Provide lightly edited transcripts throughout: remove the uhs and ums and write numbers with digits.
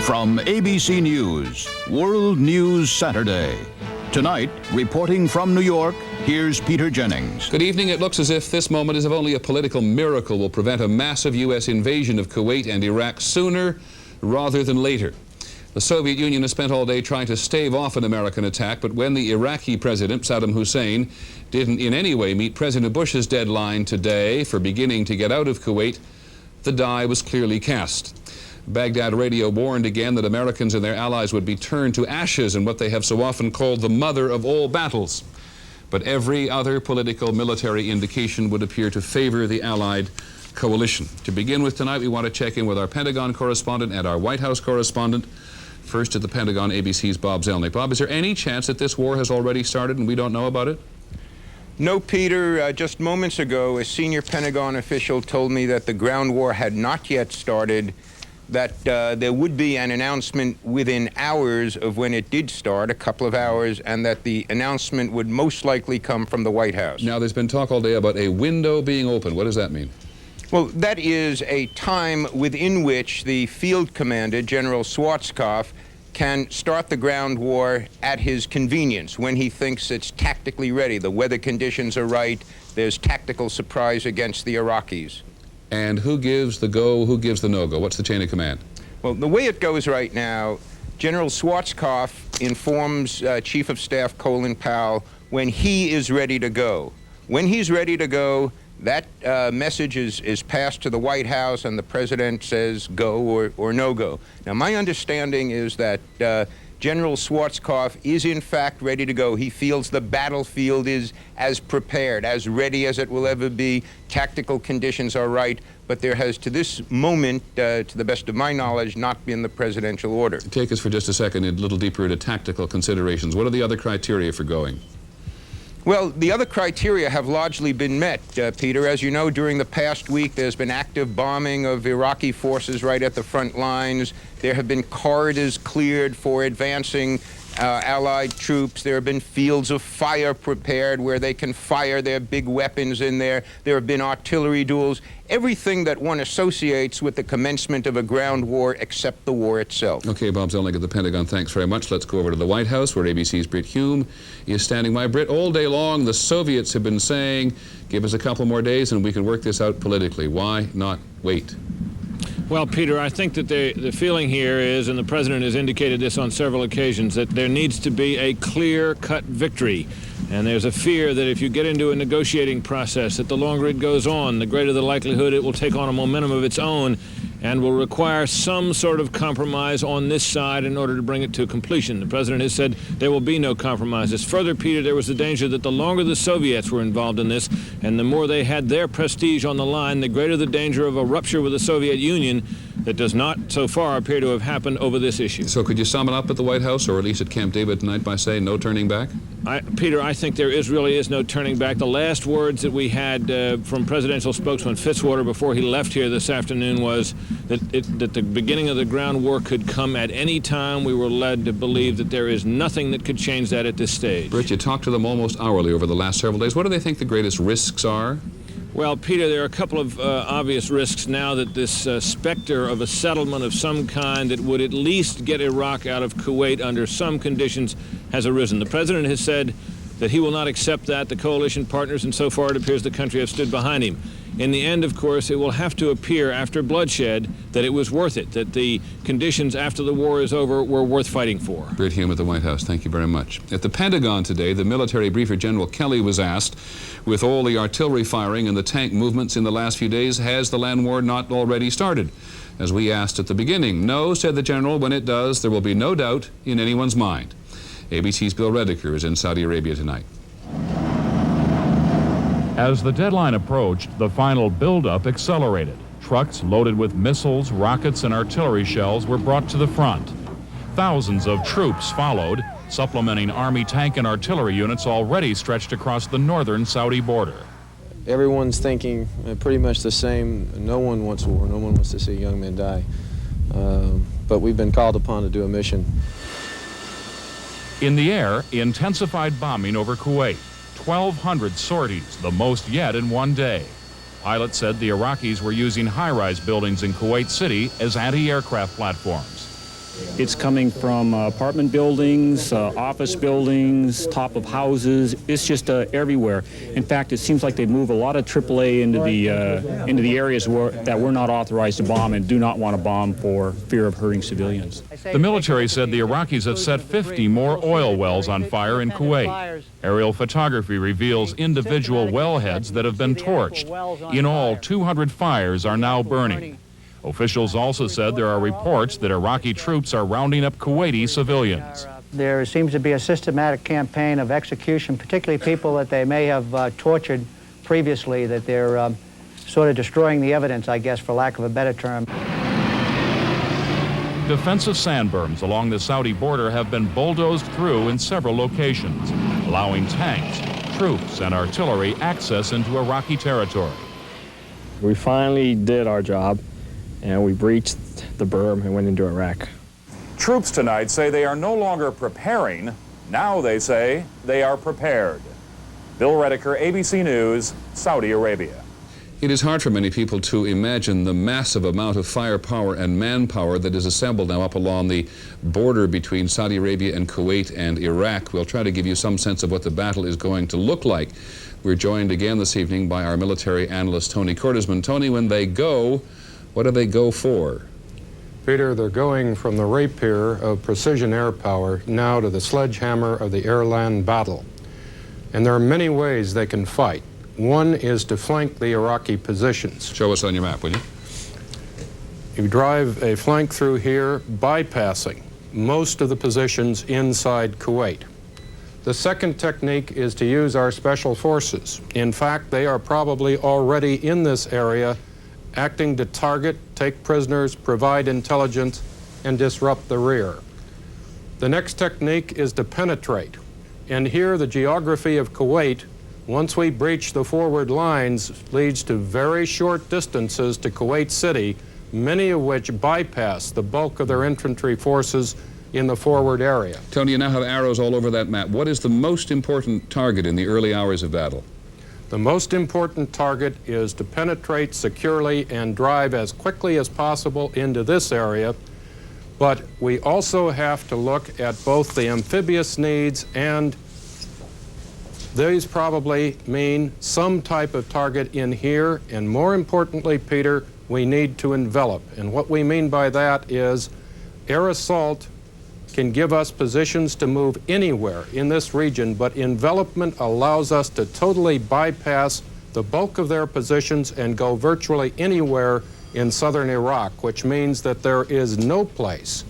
From ABC News, World News Saturday. Tonight, reporting from New York, here's Peter Jennings. Good evening. It looks as if this moment, as if only a political miracle will prevent a massive U.S. invasion of Kuwait and Iraq sooner rather than later. The Soviet Union has spent all day trying to stave off an American attack, but when the Iraqi president, Saddam Hussein, didn't in any way meet President Bush's deadline today for beginning to get out of Kuwait, the die was clearly cast. Baghdad radio warned again that Americans and their allies would be turned to ashes in what they have so often called the mother of all battles. But every other political military indication would appear to favor the Allied coalition. To begin with tonight, we want to check in with our Pentagon correspondent and our White House correspondent. First at the Pentagon, ABC's Bob Zelnick. Bob, is there any chance that this war has already started and we don't know about it? No, Peter. Just moments ago, a senior Pentagon official told me that the ground war had not yet started, that there would be an announcement within hours of when it did start, a couple of hours, and that the announcement would most likely come from the White House. Now, there's been talk all day about a window being open. What does that mean? Well, that is a time within which the field commander, General Schwarzkopf, can start the ground war at his convenience, when he thinks it's tactically ready. The weather conditions are right. There's tactical surprise against the Iraqis. And who gives the go, who gives the no-go? What's the chain of command? Well, the way it goes right now, General Schwarzkopf informs Chief of Staff Colin Powell when he is ready to go. When he's ready to go, that message is passed to the White House, and the president says go or no go. Now, my understanding is that General Schwarzkopf is in fact ready to go. He feels the battlefield is as prepared, as ready as it will ever be. Tactical conditions are right, but there has, to this moment, to the best of my knowledge, not been the presidential order. Take us for just a second a little deeper into tactical considerations. What are the other criteria for going? Well, the other criteria have largely been met, Peter. As you know, during the past week, there's been active bombing of Iraqi forces right at the front lines. There have been corridors cleared for advancing Allied troops. There have been fields of fire prepared where they can fire their big weapons in there. There have been artillery duels. Everything that one associates with the commencement of a ground war except the war itself. Okay, Bob Zelnick at the Pentagon, thanks very much. Let's go over to the White House, where ABC's Britt Hume is standing by. Britt, all day long the Soviets have been saying, give us a couple more days and we can work this out politically. Why not wait? Well, Peter, I think that the feeling here is, and the president has indicated this on several occasions, that there needs to be a clear-cut victory. And there's a fear that if you get into a negotiating process, that the longer it goes on, the greater the likelihood it will take on a momentum of its own and will require some sort of compromise on this side in order to bring it to completion. The president has said there will be no compromises. Further, Peter, there was the danger that the longer the Soviets were involved in this and the more they had their prestige on the line, the greater the danger of a rupture with the Soviet Union that does not so far appear to have happened over this issue. So could you sum it up at the White House, or at least at Camp David tonight, by saying no turning back? Peter, I think there really is no turning back. The last words that we had from presidential spokesman Fitzwater before he left here this afternoon was that the beginning of the ground war could come at any time. We were led to believe that there is nothing that could change that at this stage. Britt, you talked to them almost hourly over the last several days. What do they think the greatest risks are? Well, Peter, there are a couple of obvious risks now that this specter of a settlement of some kind that would at least get Iraq out of Kuwait under some conditions has arisen. The president has said that he will not accept that. The coalition partners, and so far it appears the country, have stood behind him. In the end, of course, it will have to appear after bloodshed that it was worth it, that the conditions after the war is over were worth fighting for. Britt Hume at the White House, thank you very much. At the Pentagon today, the military briefer General Kelly was asked, with all the artillery firing and the tank movements in the last few days, has the land war not already started? As we asked at the beginning, no, said the general, when it does, there will be no doubt in anyone's mind. ABC's Bill Redeker is in Saudi Arabia tonight. As the deadline approached, the final buildup accelerated. Trucks loaded with missiles, rockets, and artillery shells were brought to the front. Thousands of troops followed, supplementing Army tank and artillery units already stretched across the northern Saudi border. Everyone's thinking pretty much the same. No one wants war. No one wants to see young men die. But we've been called upon to do a mission. In the air, intensified bombing over Kuwait. 1,200 sorties, the most yet in one day. Pilots said the Iraqis were using high-rise buildings in Kuwait City as anti-aircraft platforms. It's coming from apartment buildings, office buildings, top of houses. It's just everywhere. In fact, it seems like they move a lot of AAA into the areas that we're not authorized to bomb and do not want to bomb for fear of hurting civilians. The military said the Iraqis have set 50 more oil wells on fire in Kuwait. Aerial photography reveals individual wellheads that have been torched. In all, 200 fires are now burning. Officials also said there are reports that Iraqi troops are rounding up Kuwaiti civilians. There seems to be a systematic campaign of execution, particularly people that they may have tortured previously, that they're sort of destroying the evidence, I guess, for lack of a better term. Defensive sandberms along the Saudi border have been bulldozed through in several locations, allowing tanks, troops, and artillery access into Iraqi territory. We finally did our job, and we breached the berm and went into Iraq. Troops tonight say they are no longer preparing. Now they say they are prepared. Bill Redeker, ABC News, Saudi Arabia. It is hard for many people to imagine the massive amount of firepower and manpower that is assembled now up along the border between Saudi Arabia and Kuwait and Iraq. We'll try to give you some sense of what the battle is going to look like. We're joined again this evening by our military analyst, Tony Cortesman. Tony, when they go, what do they go for? Peter, they're going from the rapier of precision air power now to the sledgehammer of the air-land battle. And there are many ways they can fight. One is to flank the Iraqi positions. Show us on your map, will you? You drive a flank through here, bypassing most of the positions inside Kuwait. The second technique is to use our special forces. In fact, they are probably already in this area, acting to target, take prisoners, provide intelligence, and disrupt the rear. The next technique is to penetrate. And here, the geography of Kuwait, once we breach the forward lines, leads to very short distances to Kuwait City, many of which bypass the bulk of their infantry forces in the forward area. Tony, you now have arrows all over that map. What is the most important target in the early hours of battle? The most important target is to penetrate securely and drive as quickly as possible into this area. But we also have to look at both the amphibious needs, and these probably mean some type of target in here. And more importantly, Peter, we need to envelop. And what we mean by that is air assault can give us positions to move anywhere in this region, but envelopment allows us to totally bypass the bulk of their positions and go virtually anywhere in southern Iraq, which means that there is no place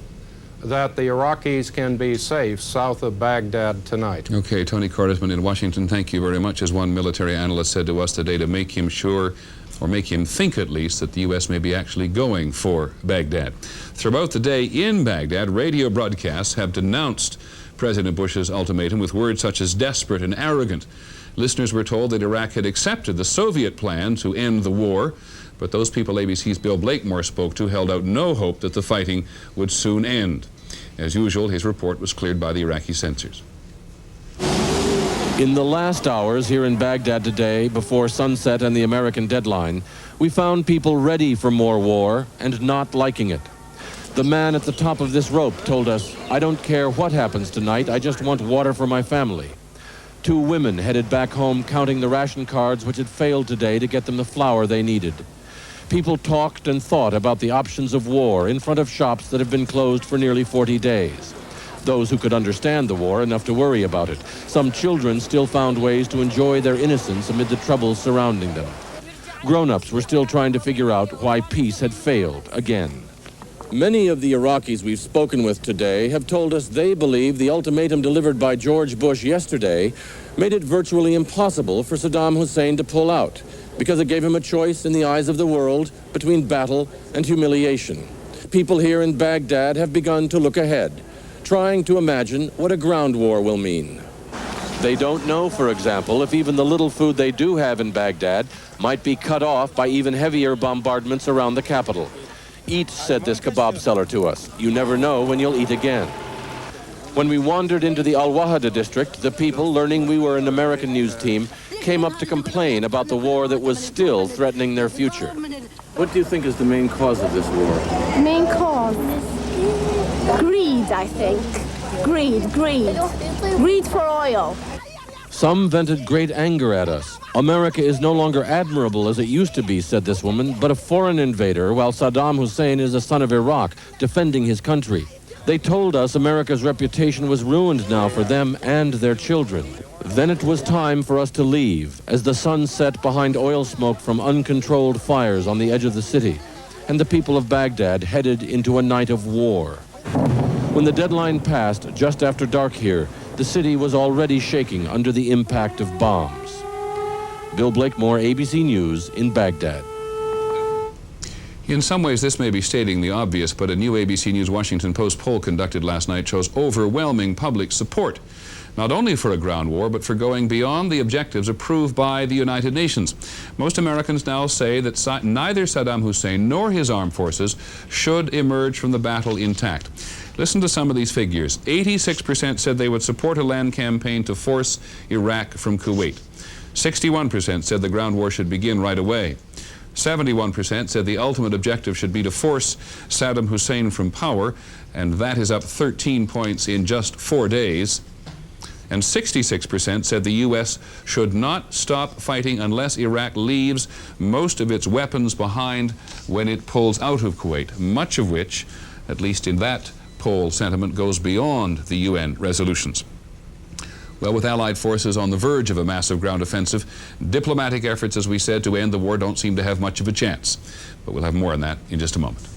that the Iraqis can be safe south of Baghdad tonight. Okay, Tony Cortesman in Washington, thank you very much. As one military analyst said to us today, to make him sure, or make him think at least, that the U.S. may be actually going for Baghdad. Throughout the day in Baghdad, radio broadcasts have denounced President Bush's ultimatum with words such as desperate and arrogant. Listeners were told that Iraq had accepted the Soviet plan to end the war, but those people ABC's Bill Blakemore spoke to held out no hope that the fighting would soon end. As usual, his report was cleared by the Iraqi censors. In the last hours here in Baghdad today, before sunset and the American deadline, we found people ready for more war and not liking it. The man at the top of this rope told us, "I don't care what happens tonight, I just want water for my family." Two women headed back home counting the ration cards which had failed today to get them the flour they needed. People talked and thought about the options of war in front of shops that have been closed for nearly 40 days. Those who could understand the war enough to worry about it. Some children still found ways to enjoy their innocence amid the troubles surrounding them. Grown-ups were still trying to figure out why peace had failed again. Many of the Iraqis we've spoken with today have told us they believe the ultimatum delivered by George Bush yesterday made it virtually impossible for Saddam Hussein to pull out, because it gave him a choice in the eyes of the world between battle and humiliation. People here in Baghdad have begun to look ahead, trying to imagine what a ground war will mean. They don't know, for example, if even the little food they do have in Baghdad might be cut off by even heavier bombardments around the capital. "Eat," said this kebab seller to us. "You never know when you'll eat again." When we wandered into the Al-Wahda district, the people, learning we were an American news team, came up to complain about the war that was still threatening their future. What do you think is the main cause of this war? Main cause? Greed, I think. Greed. Greed for oil. Some vented great anger at us. America is no longer admirable as it used to be, said this woman, but a foreign invader, while Saddam Hussein is a son of Iraq, defending his country. They told us America's reputation was ruined now for them and their children. Then it was time for us to leave, as the sun set behind oil smoke from uncontrolled fires on the edge of the city, and the people of Baghdad headed into a night of war. When the deadline passed, just after dark here, the city was already shaking under the impact of bombs. Bill Blakemore, ABC News, in Baghdad. In some ways, this may be stating the obvious, but a new ABC News Washington Post poll conducted last night shows overwhelming public support, not only for a ground war, but for going beyond the objectives approved by the United Nations. Most Americans now say that neither Saddam Hussein nor his armed forces should emerge from the battle intact. Listen to some of these figures. 86% said they would support a land campaign to force Iraq from Kuwait. 61% said the ground war should begin right away. 71% said the ultimate objective should be to force Saddam Hussein from power, and that is up 13 points in just 4 days. And 66% said the U.S. should not stop fighting unless Iraq leaves most of its weapons behind when it pulls out of Kuwait, much of which, at least in that poll sentiment, goes beyond the UN resolutions. Well, with Allied forces on the verge of a massive ground offensive, diplomatic efforts, as we said, to end the war don't seem to have much of a chance. But we'll have more on that in just a moment.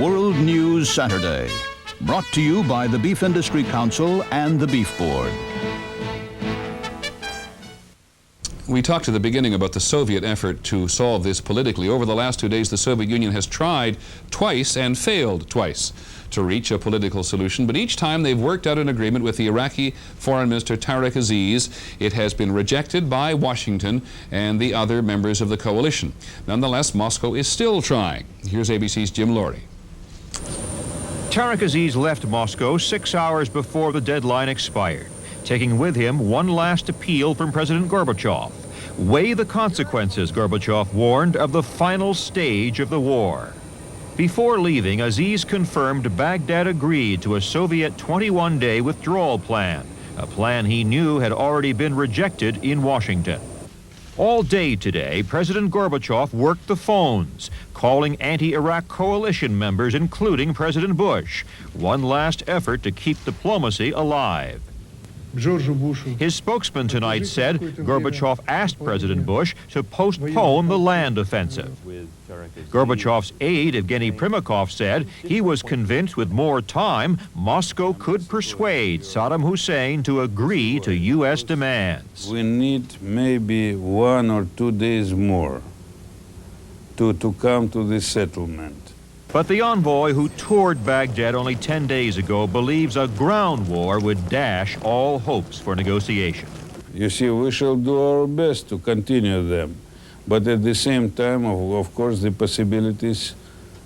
World News Saturday, brought to you by the Beef Industry Council and the Beef Board. We talked at the beginning about the Soviet effort to solve this politically. Over the last 2 days, the Soviet Union has tried twice and failed twice to reach a political solution, but each time they've worked out an agreement with the Iraqi Foreign Minister Tariq Aziz. It has been rejected by Washington and the other members of the coalition. Nonetheless, Moscow is still trying. Here's ABC's Jim Laurie. Tariq Aziz left Moscow 6 hours before the deadline expired, taking with him one last appeal from President Gorbachev. Weigh the consequences, Gorbachev warned, of the final stage of the war. Before leaving, Aziz confirmed Baghdad agreed to a Soviet 21-day withdrawal plan, a plan he knew had already been rejected in Washington. All day today, President Gorbachev worked the phones, calling anti-Iraq coalition members, including President Bush, one last effort to keep diplomacy alive. His spokesman tonight said Gorbachev asked President Bush to postpone the land offensive. Gorbachev's aide, Evgeny Primakov, said he was convinced with more time, Moscow could persuade Saddam Hussein to agree to U.S. demands. We need maybe 1 or 2 days more to come to this settlement. But the envoy who toured Baghdad only 10 days ago believes a ground war would dash all hopes for negotiation. You see, we shall do our best to continue them. But at the same time, of course, the possibilities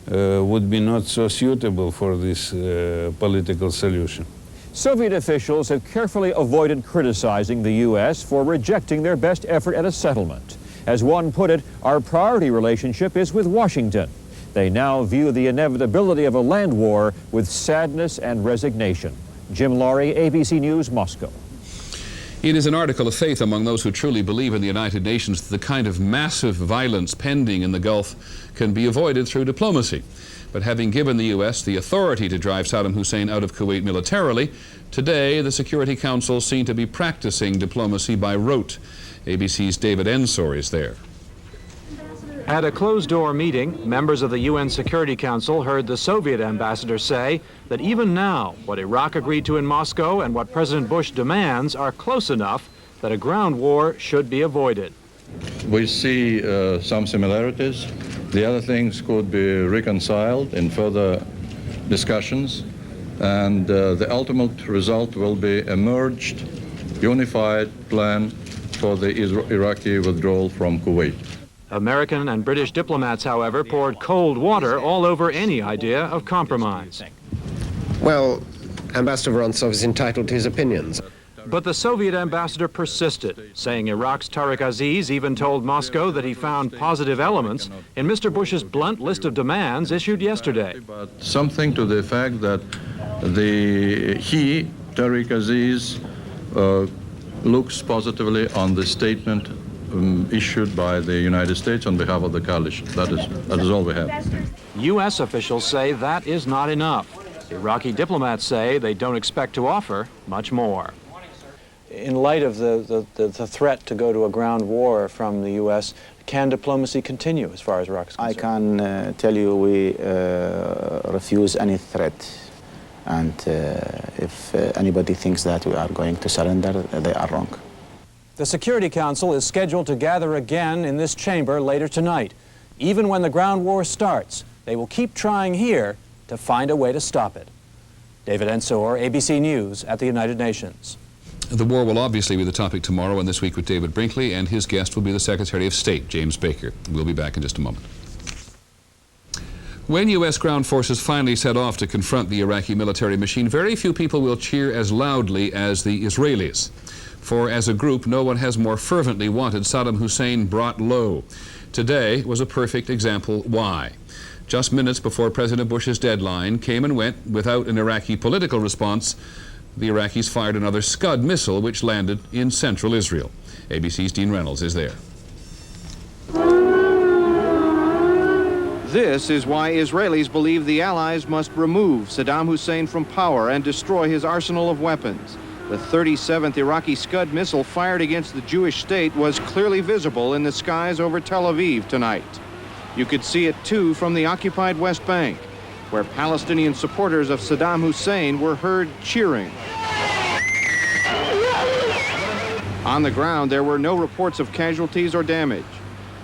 would be not so suitable for this political solution. Soviet officials have carefully avoided criticizing the U.S. for rejecting their best effort at a settlement. As one put it, our priority relationship is with Washington. They now view the inevitability of a land war with sadness and resignation. Jim Laurie, ABC News, Moscow. It is an article of faith among those who truly believe in the United Nations that the kind of massive violence pending in the Gulf can be avoided through diplomacy. But having given the U.S. the authority to drive Saddam Hussein out of Kuwait militarily, today the Security Council seem to be practicing diplomacy by rote. ABC's David Ensor is there. At a closed-door meeting, members of the UN Security Council heard the Soviet ambassador say that even now, what Iraq agreed to in Moscow and what President Bush demands are close enough that a ground war should be avoided. We see some similarities. The other things could be reconciled in further discussions, and the ultimate result will be a merged, unified plan for the Iraqi withdrawal from Kuwait. American and British diplomats, however, poured cold water all over any idea of compromise. Well, Ambassador Vorontsov is entitled to his opinions. But the Soviet ambassador persisted, saying Iraq's Tariq Aziz even told Moscow that he found positive elements in Mr. Bush's blunt list of demands issued yesterday. Something to the effect that Tariq Aziz, looks positively on the statement issued by the United States on behalf of the coalition. That is all we have. U.S. officials say that is not enough. Iraqi diplomats say they don't expect to offer much more. In light of the threat to go to a ground war from the U.S., can diplomacy continue as far as Iraq is concerned? I can tell you we refuse any threat. And if anybody thinks that we are going to surrender, they are wrong. The Security Council is scheduled to gather again in this chamber later tonight. Even when the ground war starts, they will keep trying here to find a way to stop it. David Ensor, ABC News at the United Nations. The war will obviously be the topic tomorrow and this week with David Brinkley, and his guest will be the Secretary of State, James Baker. We'll be back in just a moment. When U.S. ground forces finally set off to confront the Iraqi military machine, very few people will cheer as loudly as the Israelis. For as a group, no one has more fervently wanted Saddam Hussein brought low. Today was a perfect example why. Just minutes before President Bush's deadline came and went without an Iraqi political response, the Iraqis fired another Scud missile which landed in central Israel. ABC's Dean Reynolds is there. This is why Israelis believe the Allies must remove Saddam Hussein from power and destroy his arsenal of weapons. The 37th Iraqi Scud missile fired against the Jewish state was clearly visible in the skies over Tel Aviv tonight. You could see it too from the occupied West Bank, where Palestinian supporters of Saddam Hussein were heard cheering. On the ground, there were no reports of casualties or damage.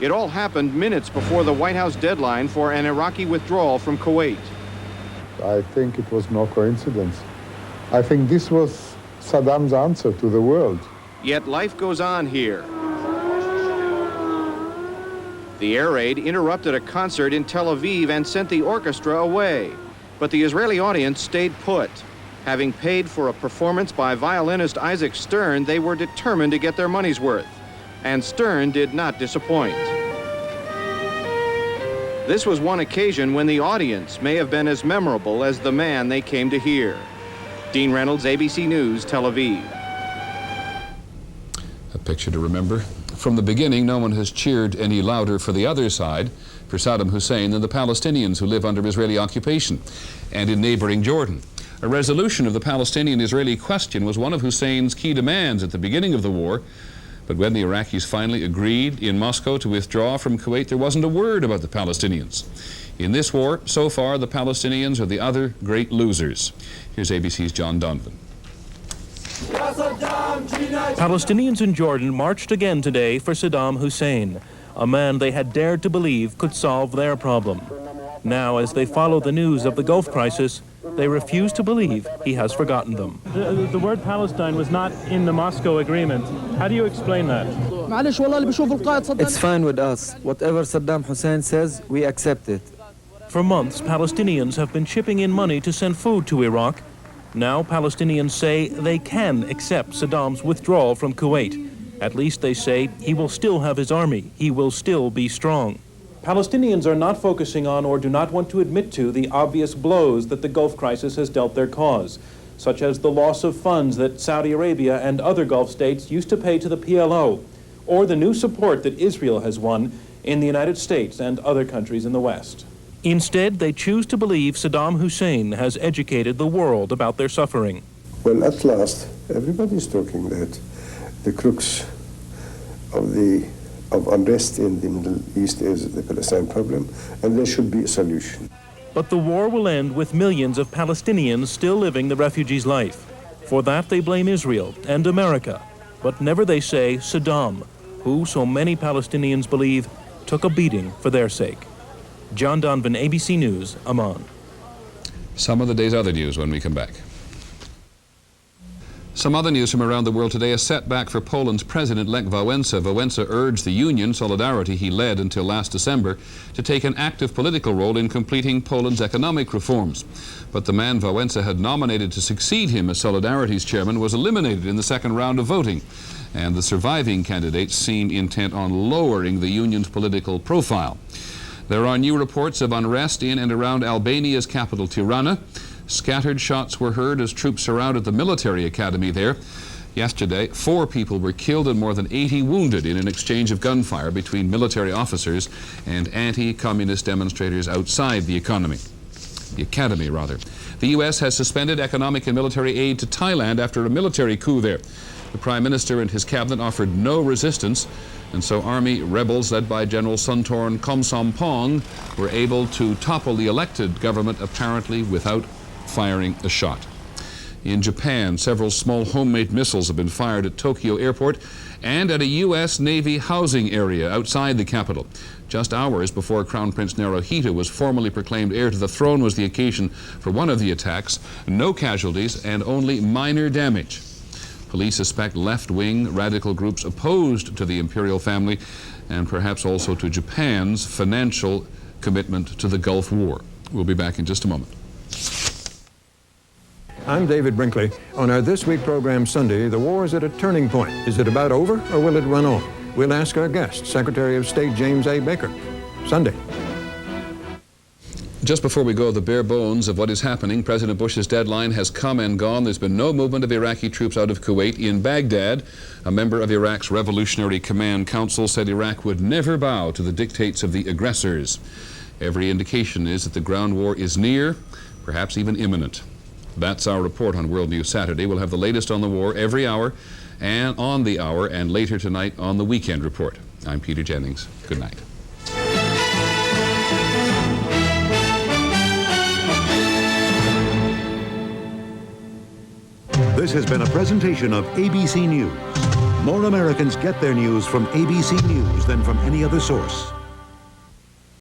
It all happened minutes before the White House deadline for an Iraqi withdrawal from Kuwait. I think it was no coincidence. I think this was Saddam's answer to the world. Yet life goes on here. The air raid interrupted a concert in Tel Aviv and sent the orchestra away. But the Israeli audience stayed put. Having paid for a performance by violinist Isaac Stern, they were determined to get their money's worth. And Stern did not disappoint. This was one occasion when the audience may have been as memorable as the man they came to hear. Dean Reynolds, ABC News, Tel Aviv. A picture to remember. From the beginning, no one has cheered any louder for the other side, for Saddam Hussein, than the Palestinians who live under Israeli occupation and in neighboring Jordan. A resolution of the Palestinian-Israeli question was one of Hussein's key demands at the beginning of the war. But when the Iraqis finally agreed in Moscow to withdraw from Kuwait, there wasn't a word about the Palestinians. In this war, so far, the Palestinians are the other great losers. Here's ABC's John Donovan. Palestinians in Jordan marched again today for Saddam Hussein, a man they had dared to believe could solve their problem. Now, as they follow the news of the Gulf crisis, they refuse to believe he has forgotten them. The word Palestine was not in the Moscow agreement. How do you explain that? It's fine with us. Whatever Saddam Hussein says, we accept it. For months, Palestinians have been chipping in money to send food to Iraq. Now Palestinians say they can accept Saddam's withdrawal from Kuwait. At least they say he will still have his army. He will still be strong. Palestinians are not focusing on or do not want to admit to the obvious blows that the Gulf crisis has dealt their cause, such as the loss of funds that Saudi Arabia and other Gulf states used to pay to the PLO, or the new support that Israel has won in the United States and other countries in the West. Instead, they choose to believe Saddam Hussein has educated the world about their suffering. Well, at last, everybody's talking that the crux of unrest in the Middle East is the Palestine problem, and there should be a solution. But the war will end with millions of Palestinians still living the refugees' life. For that, they blame Israel and America. But never, they say, Saddam, who, so many Palestinians believe, took a beating for their sake. John Donovan, ABC News, Amman. Some of the day's other news when we come back. Some other news from around the world today. A setback for Poland's president, Lech Wałęsa. Wałęsa urged the union, Solidarity he led until last December, to take an active political role in completing Poland's economic reforms. But the man Wałęsa had nominated to succeed him as Solidarity's chairman was eliminated in the second round of voting. And the surviving candidates seem intent on lowering the union's political profile. There are new reports of unrest in and around Albania's capital, Tirana. Scattered shots were heard as troops surrounded the military academy there. Yesterday, 4 people were killed and more than 80 wounded in an exchange of gunfire between military officers and anti-communist demonstrators outside the academy. The U.S. has suspended economic and military aid to Thailand after a military coup there. The Prime Minister and his cabinet offered no resistance, and so army rebels led by General Suntorn Komsompong were able to topple the elected government apparently without firing a shot. In Japan, several small homemade missiles have been fired at Tokyo Airport and at a U.S. Navy housing area outside the capital. Just hours before Crown Prince Naruhito was formally proclaimed heir to the throne was the occasion for one of the attacks. No casualties and only minor damage. Police suspect left-wing radical groups opposed to the imperial family and perhaps also to Japan's financial commitment to the Gulf War. We'll be back in just a moment. I'm David Brinkley. On our This Week program Sunday, the war is at a turning point. Is it about over or will it run on? We'll ask our guest, Secretary of State James A. Baker. Sunday. Just before we go, the bare bones of what is happening. President Bush's deadline has come and gone. There's been no movement of Iraqi troops out of Kuwait. In Baghdad, a member of Iraq's Revolutionary Command Council said Iraq would never bow to the dictates of the aggressors. Every indication is that the ground war is near, perhaps even imminent. That's our report on World News Saturday. We'll have the latest on the war every hour and on the hour and later tonight on the Weekend Report. I'm Peter Jennings. Good night. This has been a presentation of ABC News. More Americans get their news from ABC News than from any other source.